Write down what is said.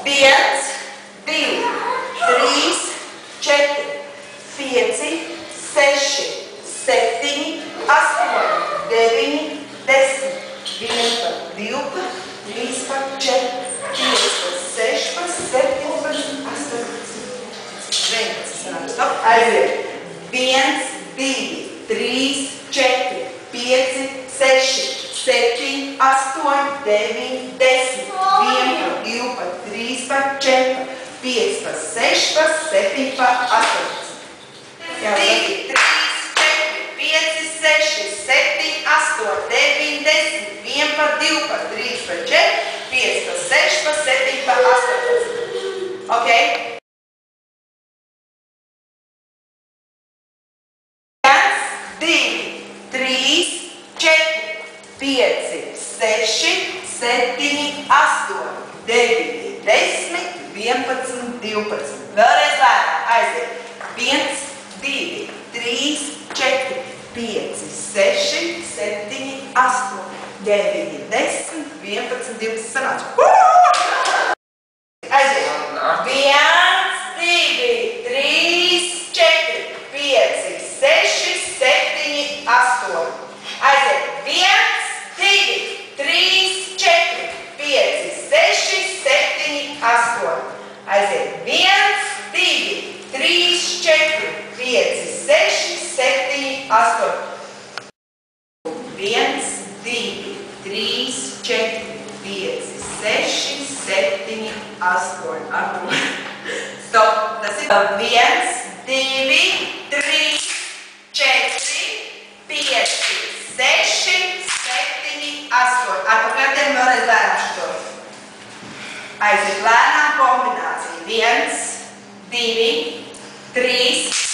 viens, divi, trīs, četri, pieci, seši, septiņi, astoņi, deviņi, 10, 11, 12, 13, 14, 15, 16, 17, 18, 19. Stop. Aiziet. 1, 2, 3, 4, 5, 6, 7, 8, 9, 10, 11, 12, 13, 14, 15, 16, 17, 18. 2, 3, 4, 5, 6, 7, 8, 9, 10, 11, 12, 13, 14, 15, 16, 17, 18. Ok? 2, 3, 4, 5, 6, 7, 8, 9, 10, 11, 12. Vēlreiz lēnāk. Aiziet. 1, 2, 3, 4, 5, 6, 7, 8, 9, 10, 11, 12. Sanāc. Aiziet. 1, 2, 3, 4, 5, 6, 7, 8. Aiziet. 1, 2, 3, 4, 5, 6, 7, 8. Aiziet. 1, 2, 3, 4, 5, 6, 7, 8. 1, 2, 3, 4, 5, 6, 7, 8. Stop. Tas ir 1, 2, 3, 4, 5, 6, 7, 8. Atpakaļ vēlreiz lēnām šo. Aiziet lēnām kombinācija. 1, 2, 3,